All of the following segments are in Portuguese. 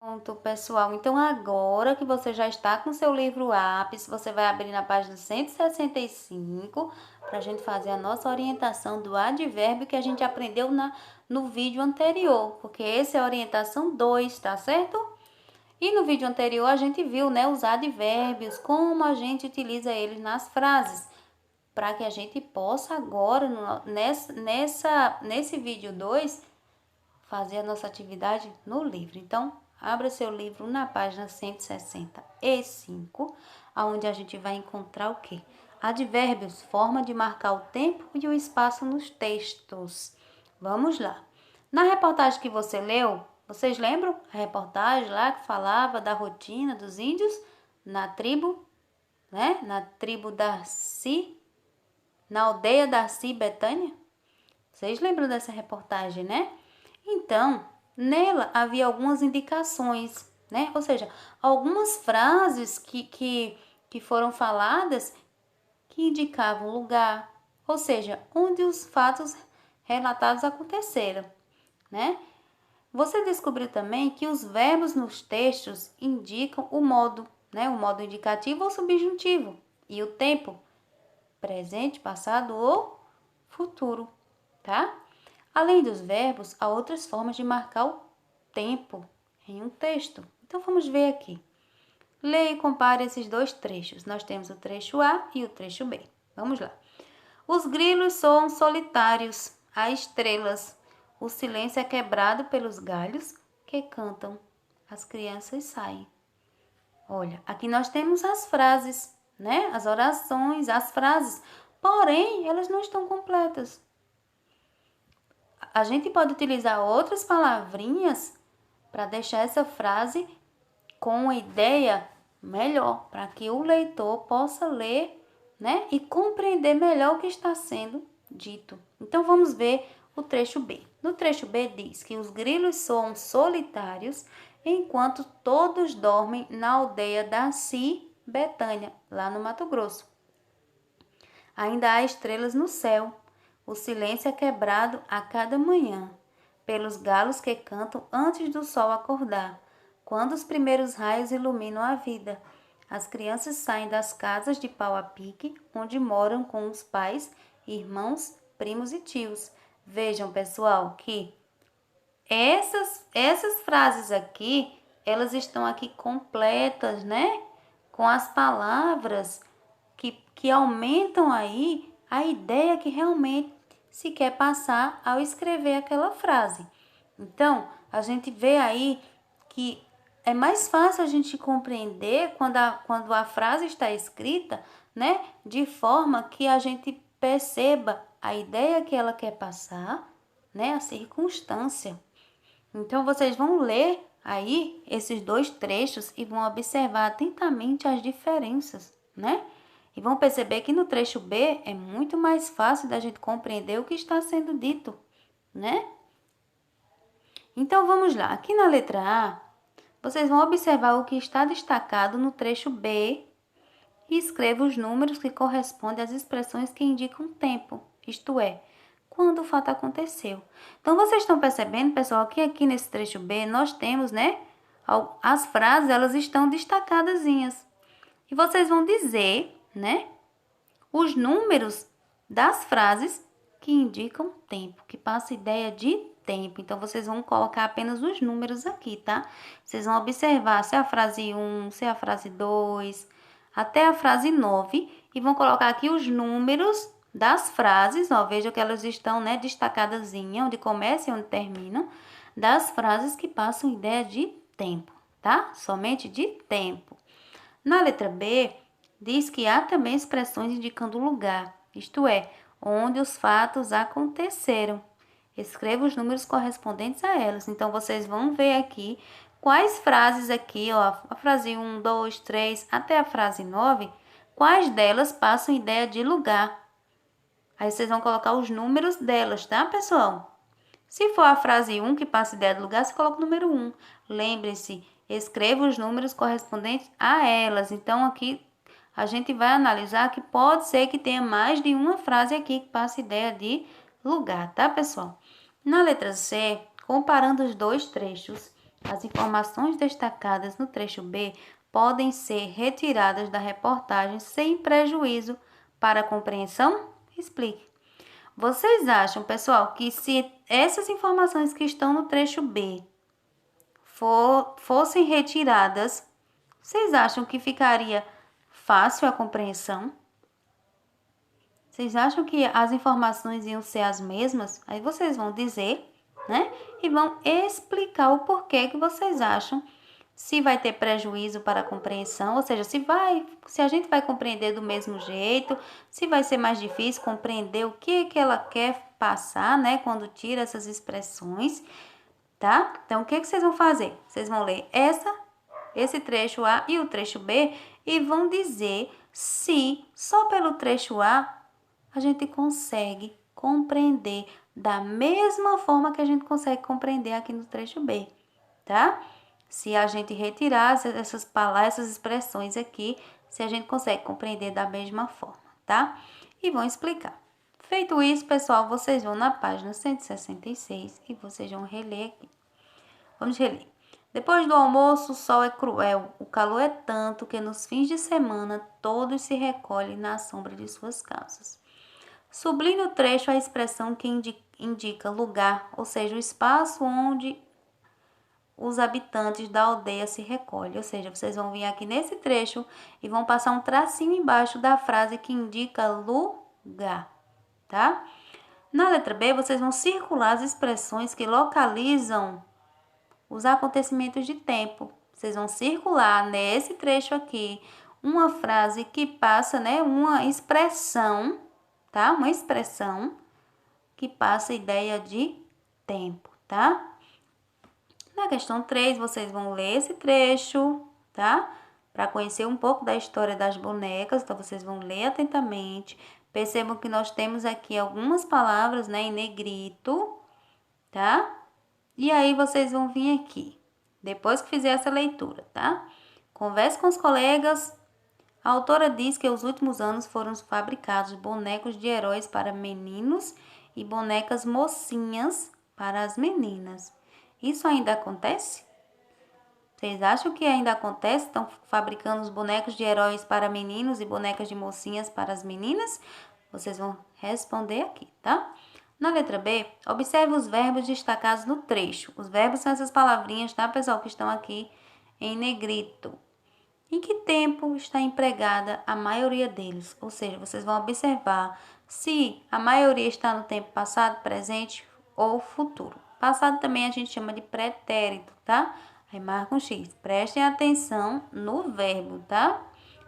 Pronto, pessoal. Então, agora que você já está com seu livro Ápice, você vai abrir na página 165 para a gente fazer a nossa orientação do advérbio que a gente aprendeu no vídeo anterior, porque essa é a orientação 2, tá certo? E no vídeo anterior a gente viu, né, os advérbios, como a gente utiliza eles nas frases, para que a gente possa agora, nesse vídeo 2, fazer a nossa atividade no livro. Então, abra seu livro na página 165, onde a gente vai encontrar o quê? Advérbios, forma de marcar o tempo e o espaço nos textos. Vamos lá. Na reportagem que você leu, vocês lembram a reportagem lá que falava da rotina dos índios na tribo, né? Na tribo Darcy, na aldeia Darcy Betânia? Vocês lembram dessa reportagem, né? Então, nela havia algumas indicações, né? Ou seja, algumas frases que foram faladas que indicavam o lugar, ou seja, onde os fatos relatados aconteceram, né? Você descobriu também que os verbos nos textos indicam o modo, né? O modo indicativo ou subjuntivo e o tempo, presente, passado ou futuro, tá? Além dos verbos, há outras formas de marcar o tempo em um texto. Então vamos ver aqui. Leia e compare esses dois trechos. Nós temos o trecho A e o trecho B. Vamos lá. Os grilos soam solitários, há estrelas. O silêncio é quebrado pelos galhos que cantam. As crianças saem. Olha, aqui nós temos as frases, né? As orações, as frases. Porém, elas não estão completas. A gente pode utilizar outras palavrinhas para deixar essa frase com uma ideia melhor, para que o leitor possa ler, né, e compreender melhor o que está sendo dito. Então vamos ver o trecho B. No trecho B diz que os grilos soam solitários enquanto todos dormem na aldeia Darcy Betânia, lá no Mato Grosso. Ainda há estrelas no céu. O silêncio é quebrado a cada manhã, pelos galos que cantam antes do sol acordar, quando os primeiros raios iluminam a vida. As crianças saem das casas de pau a pique, onde moram com os pais, irmãos, primos e tios. Vejam, pessoal, que essas frases aqui, elas estão aqui completas, né? Com as palavras que aumentam aí a ideia que realmente se quer passar ao escrever aquela frase. Então, a gente vê aí que é mais fácil a gente compreender quando a frase está escrita, né? De forma que a gente perceba a ideia que ela quer passar, né? A circunstância. Então, vocês vão ler aí esses dois trechos e vão observar atentamente as diferenças, né? E vão perceber que no trecho B é muito mais fácil da gente compreender o que está sendo dito, né? Então, vamos lá. Aqui na letra A, vocês vão observar o que está destacado no trecho B e escreva os números que correspondem às expressões que indicam tempo, isto é, quando o fato aconteceu. Então, vocês estão percebendo, pessoal, que aqui nesse trecho B nós temos, né, as frases, elas estão destacadazinhas. E vocês vão dizer, né, os números das frases que indicam tempo, que passa ideia de tempo. Então, vocês vão colocar apenas os números aqui, tá? Vocês vão observar se é a frase 1, se é a frase 2, até a frase 9, e vão colocar aqui os números das frases, ó, vejam que elas estão, né, destacadas onde começam e onde terminam, das frases que passam ideia de tempo, tá? Somente de tempo. Na letra B, diz que há também expressões indicando lugar, isto é, onde os fatos aconteceram. Escreva os números correspondentes a elas. Então, vocês vão ver aqui quais frases aqui, ó, a frase 1, 2, 3, até a frase 9, quais delas passam ideia de lugar. Aí vocês vão colocar os números delas, tá, pessoal? Se for a frase 1 que passa ideia de lugar, você coloca o número 1. Lembre-se, escreva os números correspondentes a elas. Então, aqui a gente vai analisar que pode ser que tenha mais de uma frase aqui que passe ideia de lugar, tá, pessoal? Na letra C, comparando os dois trechos, As informações destacadas no trecho B podem ser retiradas da reportagem sem prejuízo para a compreensão? Explique. Vocês acham, pessoal, que se essas informações que estão no trecho B fossem retiradas, vocês acham que ficaria fácil a compreensão? Vocês acham que as informações iam ser as mesmas? Aí vocês vão dizer, né? E vão explicar o porquê que vocês acham, se vai ter prejuízo para a compreensão, ou seja, se a gente vai compreender do mesmo jeito, se vai ser mais difícil compreender o que ela quer passar, né? Quando tira essas expressões, tá? Então, o que vocês vão fazer? Vocês vão ler esse trecho A e o trecho B e vão dizer se só pelo trecho a gente consegue compreender da mesma forma que a gente consegue compreender aqui no trecho B, tá? Se a gente retirar essas palavras, essas expressões aqui, se a gente consegue compreender da mesma forma, tá? E vão explicar. Feito isso, pessoal, vocês vão na página 166 e vocês vão reler aqui. Vamos reler. Depois do almoço, o sol é cruel, o calor é tanto que nos fins de semana todos se recolhem na sombra de suas casas. Sublinhe o trecho a expressão que indica lugar, ou seja, o espaço onde os habitantes da aldeia se recolhem. Ou seja, vocês vão vir aqui nesse trecho e vão passar um tracinho embaixo da frase que indica lugar, tá? Na letra B, vocês vão circular as expressões que localizam os acontecimentos de tempo. Vocês vão circular nesse trecho aqui uma frase que passa, né, uma expressão, tá? Uma expressão que passa a ideia de tempo, tá? Na questão 3, vocês vão ler esse trecho, tá? Para conhecer um pouco da história das bonecas, então vocês vão ler atentamente. Percebam que nós temos aqui algumas palavras, né, em negrito, tá? E aí vocês vão vir aqui, depois que fizer essa leitura, tá? Converse com os colegas. A autora diz que nos últimos anos foram fabricados bonecos de heróis para meninos e bonecas mocinhas para as meninas. Isso ainda acontece? Vocês acham que ainda acontece? Estão fabricando os bonecos de heróis para meninos e bonecas de mocinhas para as meninas? Vocês vão responder aqui, tá? Na letra B, observe os verbos destacados no trecho. Os verbos são essas palavrinhas, tá, pessoal, que estão aqui em negrito. Em que tempo está empregada a maioria deles? Ou seja, vocês vão observar se a maioria está no tempo passado, presente ou futuro. Passado também a gente chama de pretérito, tá? Aí marca um X. Prestem atenção no verbo, tá?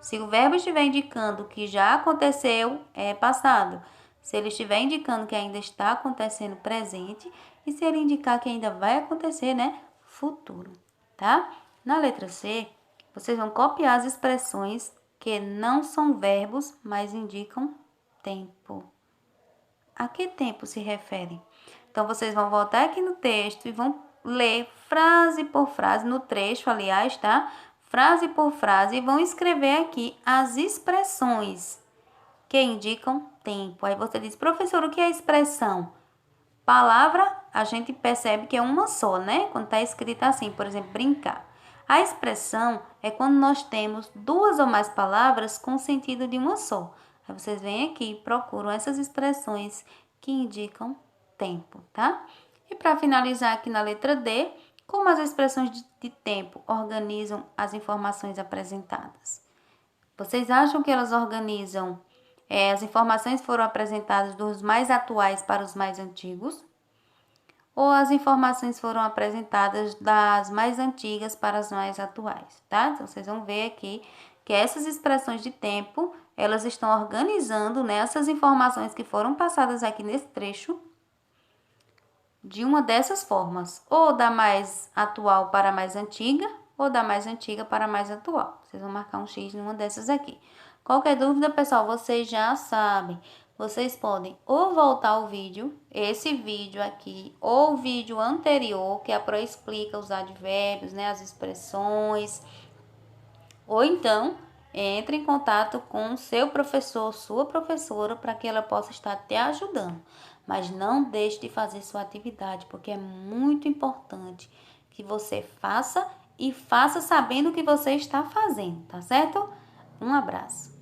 Se o verbo estiver indicando que já aconteceu, é passado. Se ele estiver indicando que ainda está acontecendo, presente. E se ele indicar que ainda vai acontecer, né? Futuro, tá? Na letra C, vocês vão copiar as expressões que não são verbos, mas indicam tempo. A que tempo se refere? Então, vocês vão voltar aqui no texto e vão ler frase por frase, no trecho, aliás, tá? Frase por frase, e vão escrever aqui as expressões que indicam tempo. Aí você diz, professor, o que é expressão? Palavra, a gente percebe que é uma só, né? Quando está escrita assim, por exemplo, brincar. A expressão é quando nós temos duas ou mais palavras com o sentido de uma só. Aí vocês vêm aqui e procuram essas expressões que indicam tempo, tá? E para finalizar aqui na letra D, como as expressões de tempo organizam as informações apresentadas? Vocês acham que elas organizam, as informações foram apresentadas dos mais atuais para os mais antigos? Ou as informações foram apresentadas das mais antigas para as mais atuais, tá? Então, vocês vão ver aqui que essas expressões de tempo, elas estão organizando, né, essas informações que foram passadas aqui nesse trecho de uma dessas formas, ou da mais atual para a mais antiga, ou da mais antiga para a mais atual. Vocês vão marcar um X numa dessas aqui. Qualquer dúvida, pessoal, vocês já sabem. Vocês podem ou voltar o vídeo, esse vídeo aqui, ou o vídeo anterior, que a Pro explica os advérbios, né, as expressões. Ou então, entre em contato com o seu professor, sua professora, para que ela possa estar te ajudando. Mas não deixe de fazer sua atividade, porque é muito importante que você faça e faça sabendo o que você está fazendo, tá certo? Um abraço.